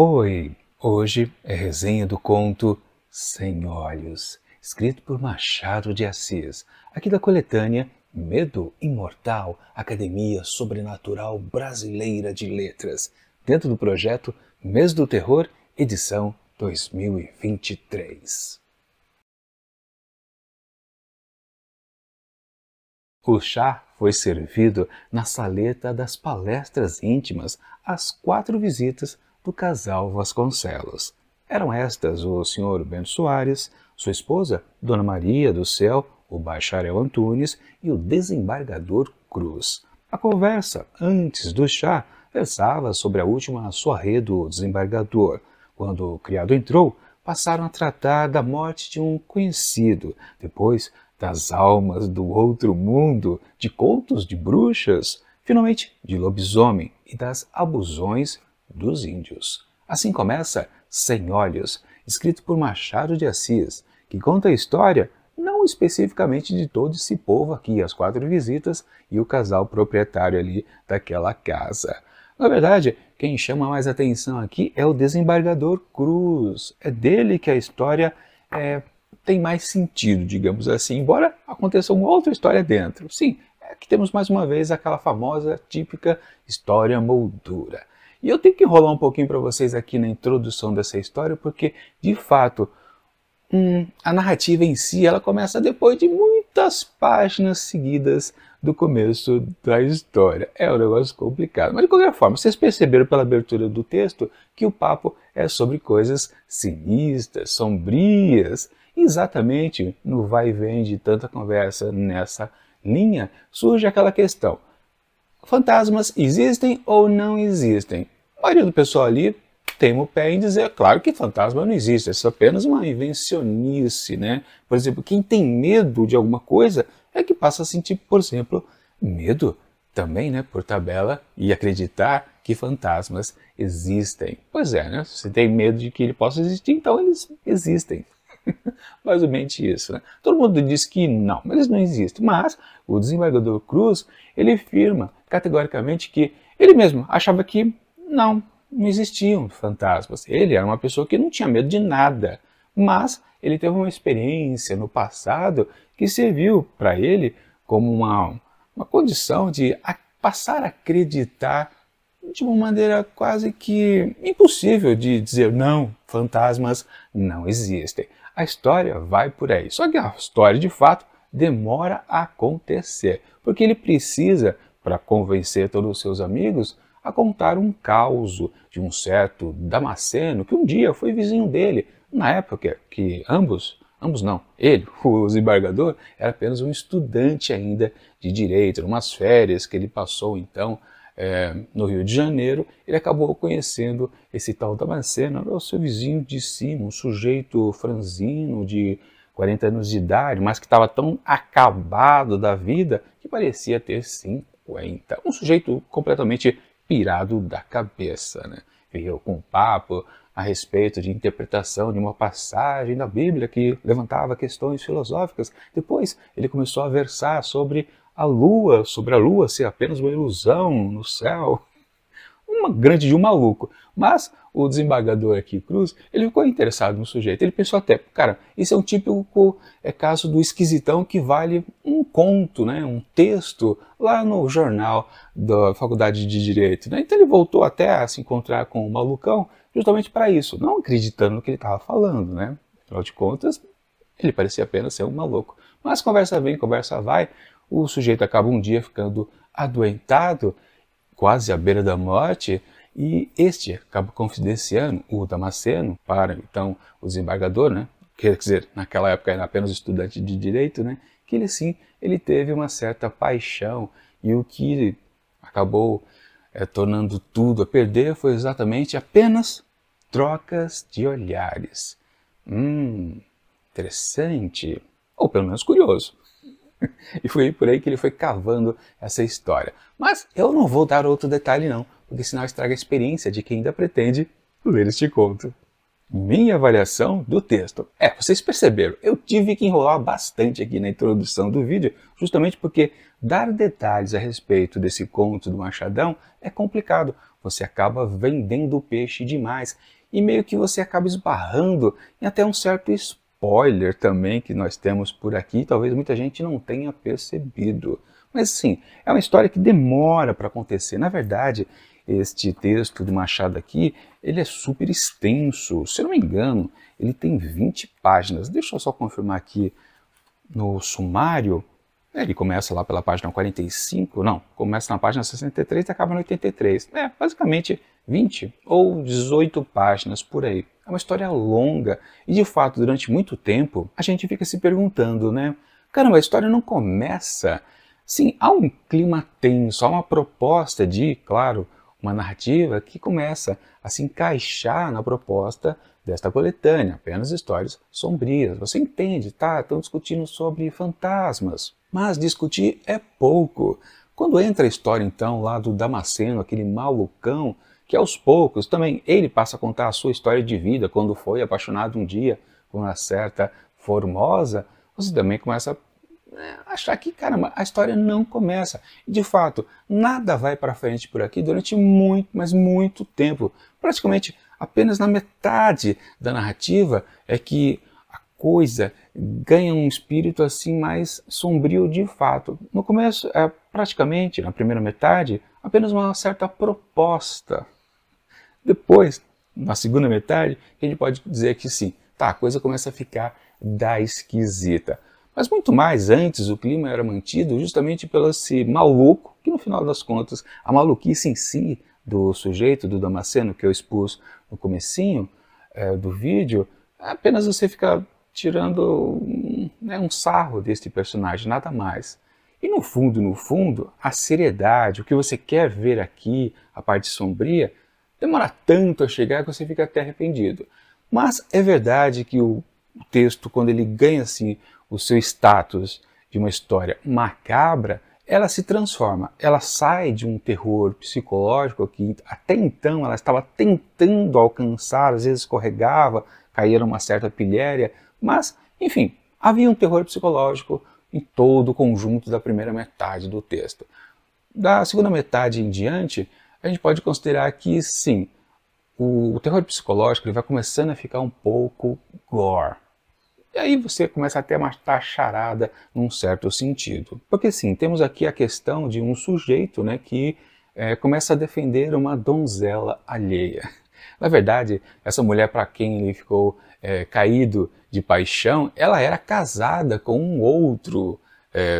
Oi, hoje é resenha do conto Sem Olhos, escrito por Machado de Assis, aqui da coletânea Medo Imortal, Academia Sobrenatural Brasileira de Letras, dentro do projeto Mês do Terror, edição 2023. O chá foi servido na saleta das palestras íntimas às 4 visitas do casal Vasconcelos. Eram estas o Sr. Bento Soares, sua esposa, Dona Maria do Céu, o bacharel Antunes e o desembargador Cruz. A conversa, antes do chá, versava sobre a última soirée do desembargador. Quando o criado entrou, passaram a tratar da morte de um conhecido, depois das almas do outro mundo, de contos de bruxas, finalmente de lobisomem e das abusões dos índios. Assim começa Sem Olhos, escrito por Machado de Assis, que conta a história não especificamente de todo esse povo aqui, as 4 visitas e o casal proprietário ali daquela casa. Na verdade, quem chama mais atenção aqui é o desembargador Cruz. É dele que a história tem mais sentido, digamos assim, embora aconteça uma outra história dentro. Sim, aqui temos mais uma vez aquela famosa, típica história moldura. E eu tenho que enrolar um pouquinho para vocês aqui na introdução dessa história, porque, de fato, a narrativa em si, ela começa depois de muitas páginas seguidas do começo da história. É um negócio complicado. Mas, de qualquer forma, vocês perceberam pela abertura do texto que o papo é sobre coisas sinistras, sombrias. Exatamente no vai e vem de tanta conversa nessa linha, surge aquela questão: fantasmas existem ou não existem? A maioria do pessoal ali tem o pé em dizer, claro que fantasma não existe, é apenas uma invencionice, né? Por exemplo, quem tem medo de alguma coisa é que passa a sentir, por exemplo, medo também, né, por tabela, e acreditar que fantasmas existem. Pois é, né? Se você tem medo de que ele possa existir, então eles existem. Mais ou menos isso, né? Todo mundo diz que não, eles não existem. Mas o desembargador Cruz, ele afirma categoricamente que ele mesmo achava que não existiam fantasmas. Ele era uma pessoa que não tinha medo de nada, mas ele teve uma experiência no passado que serviu para ele como uma condição de passar a acreditar de uma maneira quase que impossível de dizer não, fantasmas não existem. A história vai por aí. Só que a história, de fato, demora a acontecer, porque ele precisa, para convencer todos os seus amigos, a contar um caos de um certo Damasceno, que um dia foi vizinho dele, na época que ele, o desembargador, era apenas um estudante ainda de direito, umas férias que ele passou então no Rio de Janeiro. Ele acabou conhecendo esse tal Damasceno, o seu vizinho de cima, um sujeito franzino de 40 anos de idade, mas que estava tão acabado da vida que parecia ter 50. Um sujeito completamente pirado da cabeça, né? Veio com um papo a respeito de interpretação de uma passagem da Bíblia que levantava questões filosóficas. Depois ele começou a versar sobre a lua ser apenas uma ilusão no céu. Uma grande de um maluco. Mas o desembargador aqui, Cruz, ele ficou interessado no sujeito. Ele pensou até, cara, isso é um típico caso do esquisitão que vale um conto, né, um texto lá no jornal da Faculdade de Direito, né? Então ele voltou até a se encontrar com o malucão justamente para isso, não acreditando no que ele estava falando, né? Afinal de contas, ele parecia apenas ser um maluco. Mas conversa vem, conversa vai, o sujeito acaba um dia ficando adoentado, quase à beira da morte, e este acaba confidenciando o Damasceno para, então, o desembargador, né? Quer dizer, naquela época era apenas estudante de direito, né? Que ele sim, ele teve uma certa paixão, e o que acabou tornando tudo a perder foi exatamente apenas trocas de olhares. Interessante, ou pelo menos curioso. E foi por aí que ele foi cavando essa história. Mas eu não vou dar outro detalhe não, porque senão estraga a experiência de quem ainda pretende ler este conto. Minha avaliação do texto. Vocês perceberam, eu tive que enrolar bastante aqui na introdução do vídeo, justamente porque dar detalhes a respeito desse conto do Machadão é complicado. Você acaba vendendo o peixe demais e meio que você acaba esbarrando em até um certo spoiler também que nós temos por aqui, talvez muita gente não tenha percebido. Mas sim, é uma história que demora para acontecer. Na verdade, este texto do Machado aqui, ele é super extenso. Se eu não me engano, ele tem 20 páginas. Deixa eu só confirmar aqui no sumário. Ele começa lá pela página 45, não, começa na página 63 e acaba no 83. Basicamente 20 ou 18 páginas por aí. É uma história longa e, de fato, durante muito tempo, a gente fica se perguntando, né? Caramba, a história não começa. Sim, há um clima tenso, há uma proposta de, claro, uma narrativa que começa a se encaixar na proposta desta coletânea, apenas histórias sombrias. Você entende, tá? Estão discutindo sobre fantasmas, mas discutir é pouco. Quando entra a história, então, lá do Damasceno, aquele malucão, que aos poucos também ele passa a contar a sua história de vida, quando foi apaixonado um dia por uma certa Formosa, você também começa a achar que, caramba, a história não começa. E, de fato, nada vai para frente por aqui durante muito, mas muito tempo. Praticamente apenas na metade da narrativa é que a coisa ganha um espírito assim mais sombrio de fato. No começo, praticamente, na primeira metade, apenas uma certa proposta. Depois, na segunda metade, a gente pode dizer que sim, tá, a coisa começa a ficar da esquisita. Mas muito mais antes, o clima era mantido justamente pelo esse maluco, que no final das contas, a maluquice em si do sujeito, do Damasceno, que eu expus no comecinho do vídeo, apenas você fica tirando um sarro deste personagem, nada mais. E no fundo, a seriedade, o que você quer ver aqui, a parte sombria, demora tanto a chegar que você fica até arrependido. Mas é verdade que o texto, quando ele ganha assim o seu status de uma história macabra, ela se transforma, ela sai de um terror psicológico que até então ela estava tentando alcançar, às vezes escorregava, caía numa certa pilhéria, mas, enfim, havia um terror psicológico em todo o conjunto da primeira metade do texto. Da segunda metade em diante, a gente pode considerar que, sim, o terror psicológico ele vai começando a ficar um pouco gore. E aí você começa até a matar a charada num certo sentido. Porque sim, temos aqui a questão de um sujeito, né, que começa a defender uma donzela alheia. Na verdade, essa mulher para quem ele ficou caído de paixão, ela era casada com um outro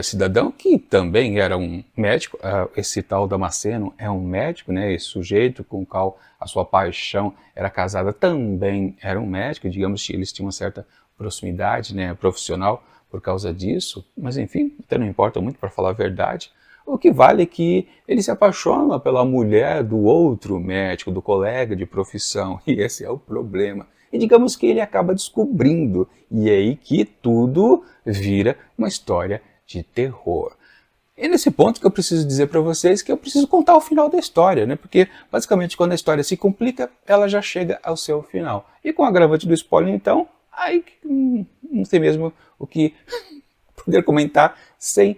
cidadão que também era um médico. Esse tal Damasceno é um médico, né? Esse sujeito com o qual a sua paixão era casada também era um médico. Digamos que eles tinham uma certa proximidade, né, profissional por causa disso, mas enfim, até não importa muito para falar a verdade. O que vale é que ele se apaixona pela mulher do outro médico, do colega de profissão, e esse é o problema. E digamos que ele acaba descobrindo, e é aí que tudo vira uma história de terror. E nesse ponto que eu preciso dizer para vocês que eu preciso contar o final da história, né? Porque basicamente quando a história se complica, ela já chega ao seu final. E com o agravante do spoiler, então, aí não sei mesmo o que poder comentar sem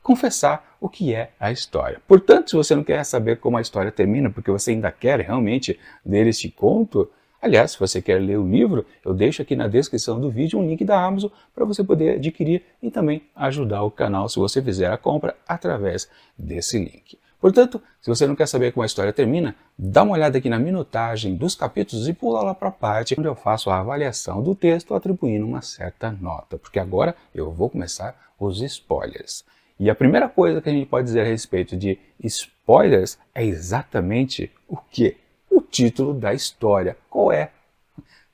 confessar o que é a história. Portanto, se você não quer saber como a história termina, porque você ainda quer realmente ler este conto, aliás, se você quer ler o livro, eu deixo aqui na descrição do vídeo um link da Amazon para você poder adquirir e também ajudar o canal se você fizer a compra através desse link. Portanto, se você não quer saber como a história termina, dá uma olhada aqui na minutagem dos capítulos e pula lá para a parte onde eu faço a avaliação do texto atribuindo uma certa nota, porque agora eu vou começar os spoilers. E a primeira coisa que a gente pode dizer a respeito de spoilers é exatamente o quê? O título da história. Qual é?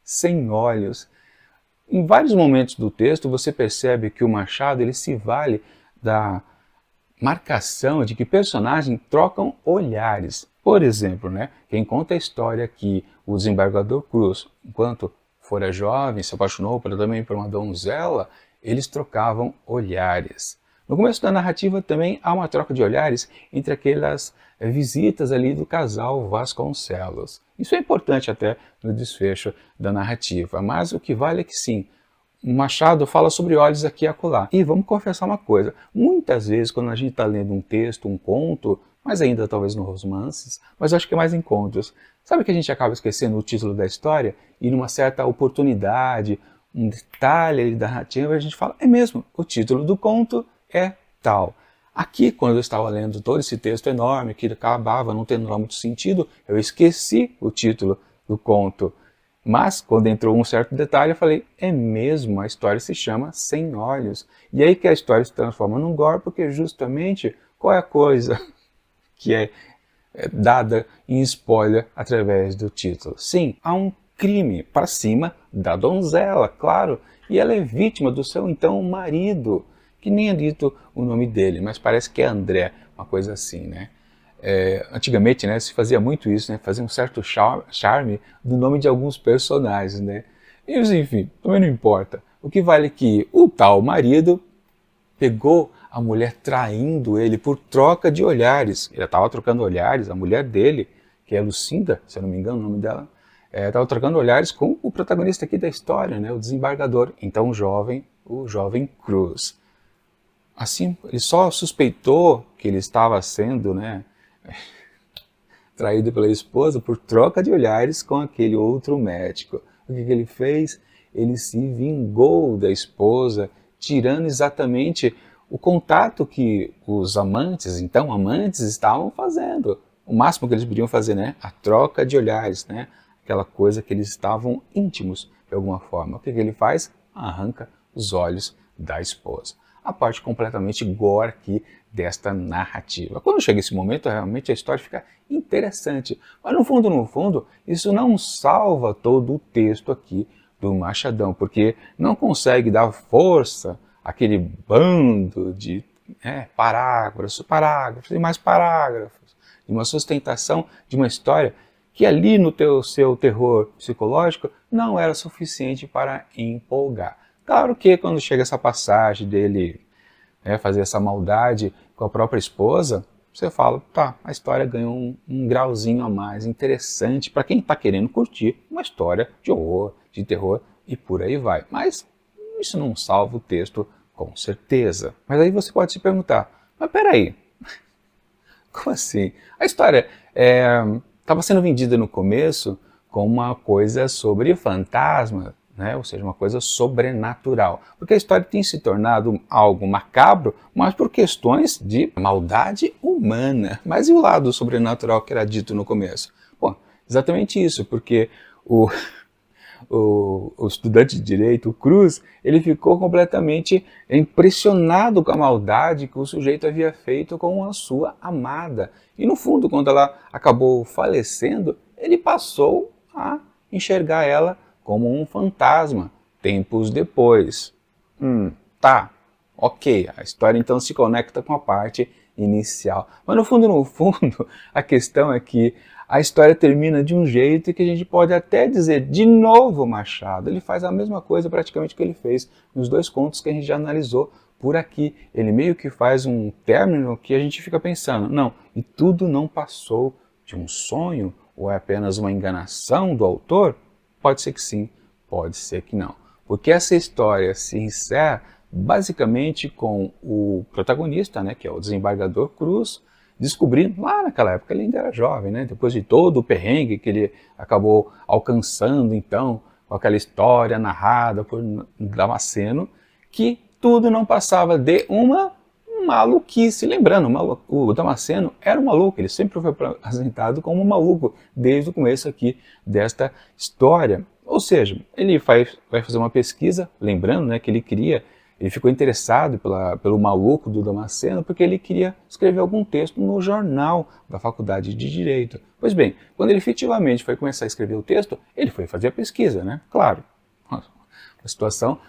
Sem olhos. Em vários momentos do texto você percebe que o Machado ele se vale da marcação de que personagens trocam olhares. Por exemplo, né, quem conta a história que o desembargador Cruz, enquanto fora jovem, se apaixonou também por uma donzela, eles trocavam olhares. No começo da narrativa também há uma troca de olhares entre aquelas visitas ali do casal Vasconcelos. Isso é importante até no desfecho da narrativa, mas o que vale é que sim, o Machado fala sobre olhos aqui e acolá. E vamos confessar uma coisa, muitas vezes quando a gente está lendo um texto, um conto, mas ainda talvez nos romances, mas acho que é mais em contos, sabe que a gente acaba esquecendo o título da história e numa certa oportunidade, um detalhe ali da narrativa, a gente fala, é mesmo, o título do conto é tal. Aqui, quando eu estava lendo todo esse texto enorme, que acabava não tendo muito sentido, eu esqueci o título do conto. Mas, quando entrou um certo detalhe, eu falei, é mesmo, a história se chama Sem Olhos. E aí que a história se transforma num gore, porque justamente, qual é a coisa que é dada em spoiler através do título? Sim, há um crime para cima da donzela, claro, e ela é vítima do seu então marido, que nem é dito o nome dele, mas parece que é André, uma coisa assim, né? Antigamente, né, se fazia muito isso, né, fazia um certo charme do nome de alguns personagens, né? E, enfim, também não importa. O que vale é que o tal marido pegou a mulher traindo ele por troca de olhares. Ele estava trocando olhares, a mulher dele, que é Lucinda, se eu não me engano o nome dela, estava trocando olhares com o protagonista aqui da história, né, o desembargador, então o jovem Cruz. Assim, ele só suspeitou que ele estava sendo, né, traído pela esposa por troca de olhares com aquele outro médico. O que ele fez? Ele se vingou da esposa, tirando exatamente o contato que os amantes, então amantes, estavam fazendo. O máximo que eles podiam fazer, né? A troca de olhares, né? Aquela coisa que eles estavam íntimos de alguma forma. O que ele faz? Arranca os olhos da esposa. A parte completamente gore aqui desta narrativa. Quando chega esse momento, realmente a história fica interessante. Mas no fundo, isso não salva todo o texto aqui do Machadão, porque não consegue dar força àquele bando de parágrafos e mais parágrafos, de uma sustentação de uma história que ali no seu terror psicológico não era suficiente para empolgar. Claro que quando chega essa passagem dele fazer essa maldade com a própria esposa, você fala, tá, a história ganhou um grauzinho a mais interessante para quem está querendo curtir uma história de horror, de terror e por aí vai. Mas isso não salva o texto com certeza. Mas aí você pode se perguntar, mas peraí, como assim? A história estava sendo vendida no começo como uma coisa sobre fantasma, né? Ou seja, uma coisa sobrenatural. Porque a história tem se tornado algo macabro, mas por questões de maldade humana. Mas e o lado sobrenatural que era dito no começo? Bom, exatamente isso, porque o estudante de direito, o Cruz, ele ficou completamente impressionado com a maldade que o sujeito havia feito com a sua amada. E no fundo, quando ela acabou falecendo, ele passou a enxergar ela como um fantasma, tempos depois. Tá, ok, a história então se conecta com a parte inicial. Mas no fundo, a questão é que a história termina de um jeito que a gente pode até dizer, de novo Machado, ele faz a mesma coisa praticamente que ele fez nos dois contos que a gente já analisou por aqui. Ele meio que faz um término que a gente fica pensando, não, e tudo não passou de um sonho ou é apenas uma enganação do autor? Pode ser que sim, pode ser que não. Porque essa história se encerra basicamente com o protagonista, né, que é o desembargador Cruz, descobrindo, lá naquela época ele ainda era jovem, né, depois de todo o perrengue que ele acabou alcançando então, com aquela história narrada por Damasceno, que tudo não passava de uma maluquice. Lembrando, o Damasceno era um maluco, ele sempre foi apresentado como um maluco desde o começo aqui desta história. Ou seja, ele vai fazer uma pesquisa, lembrando, né, que ele ficou interessado pelo maluco do Damasceno porque ele queria escrever algum texto no jornal da Faculdade de Direito. Pois bem, quando ele efetivamente foi começar a escrever o texto, ele foi fazer a pesquisa, né? Claro, a situação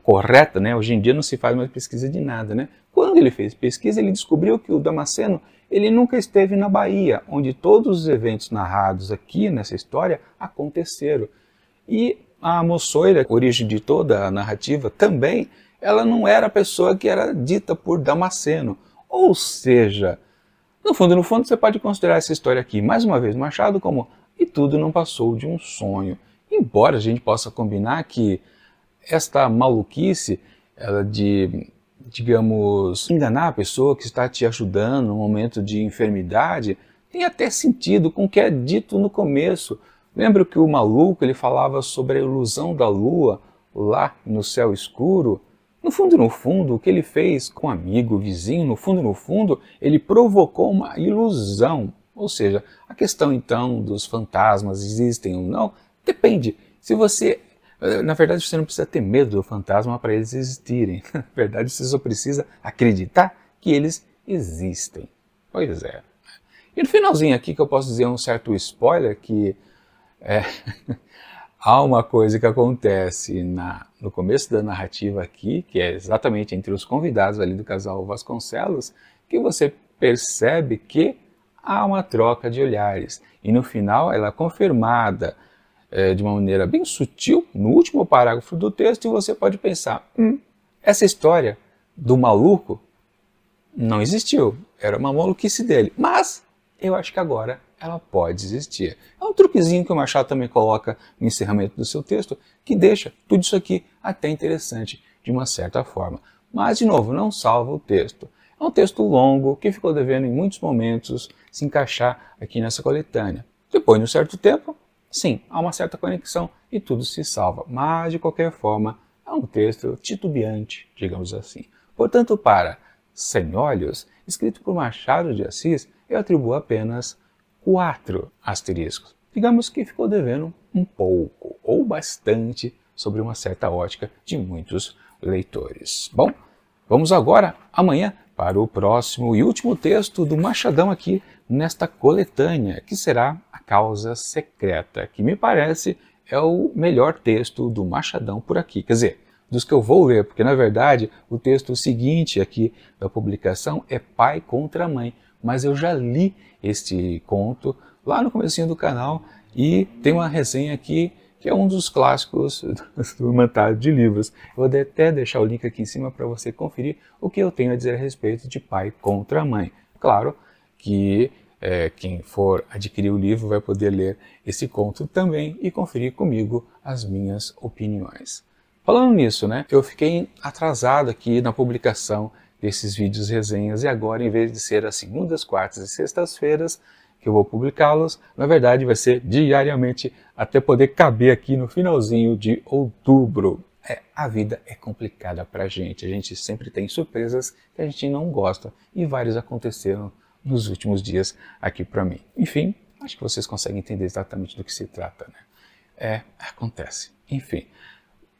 correta, né? Hoje em dia não se faz mais pesquisa de nada, né? Quando ele fez pesquisa, ele descobriu que o Damasceno ele nunca esteve na Bahia, onde todos os eventos narrados aqui nessa história aconteceram. E a Mossoira, a origem de toda a narrativa, também ela não era a pessoa que era dita por Damasceno. Ou seja, no fundo, você pode considerar essa história aqui, mais uma vez, Machado como "e tudo não passou de um sonho". Embora a gente possa combinar que esta maluquice, ela de, digamos, enganar a pessoa que está te ajudando no momento de enfermidade, tem até sentido com o que é dito no começo. Lembra que o maluco ele falava sobre a ilusão da lua lá no céu escuro? No fundo, o que ele fez com o amigo, o vizinho, no fundo, ele provocou uma ilusão. Ou seja, a questão então dos fantasmas existem ou não, depende. Se você, na verdade, você não precisa ter medo do fantasma para eles existirem. Na verdade, você só precisa acreditar que eles existem. Pois é. E no finalzinho aqui que eu posso dizer um certo spoiler que há uma coisa que acontece no começo da narrativa aqui, que é exatamente entre os convidados ali do casal Vasconcelos, que você percebe que há uma troca de olhares. E no final ela é confirmada de uma maneira bem sutil no último parágrafo do texto e você pode pensar, essa história do maluco não existiu, era uma maluquice dele, mas eu acho que agora ela pode existir. É um truquezinho que o Machado também coloca no encerramento do seu texto, que deixa tudo isso aqui até interessante de uma certa forma. Mas, de novo, não salva o texto. É um texto longo que ficou devendo em muitos momentos se encaixar aqui nessa coletânea. Depois de um certo tempo, sim, há uma certa conexão e tudo se salva. Mas, de qualquer forma, é um texto titubeante, digamos assim. Portanto, para Sem Olhos, escrito por Machado de Assis, eu atribuo apenas 4 asteriscos. Digamos que ficou devendo um pouco ou bastante sobre uma certa ótica de muitos leitores. Bom, vamos agora, amanhã, para o próximo e último texto do Machadão aqui nesta coletânea, que será A Causa Secreta, que me parece é o melhor texto do Machadão por aqui. Quer dizer, dos que eu vou ler, porque na verdade o texto seguinte aqui da publicação é Pai contra Mãe, mas eu já li este conto lá no comecinho do canal e tem uma resenha aqui que é um dos clássicos do Inventário de Livros. Eu vou até deixar o link aqui em cima para você conferir o que eu tenho a dizer a respeito de Pai contra Mãe. Claro que quem for adquirir o livro vai poder ler esse conto também e conferir comigo as minhas opiniões. Falando nisso, né, eu fiquei atrasado aqui na publicação desses vídeos resenhas e agora, em vez de ser às segundas, quartas e sextas-feiras que eu vou publicá-los, na verdade vai ser diariamente até poder caber aqui no finalzinho de outubro. A vida é complicada pra gente, a gente sempre tem surpresas que a gente não gosta e vários aconteceram nos últimos dias aqui pra mim. Enfim, acho que vocês conseguem entender exatamente do que se trata, né? Acontece. Enfim,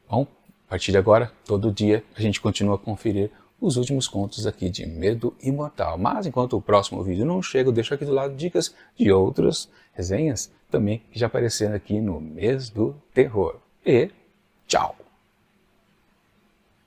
bom, a partir de agora, todo dia a gente continua a conferir os últimos contos aqui de Medo Imortal. Mas enquanto o próximo vídeo não chega, eu deixo aqui do lado dicas de outras resenhas também que já apareceram aqui no Mês do Terror. E tchau!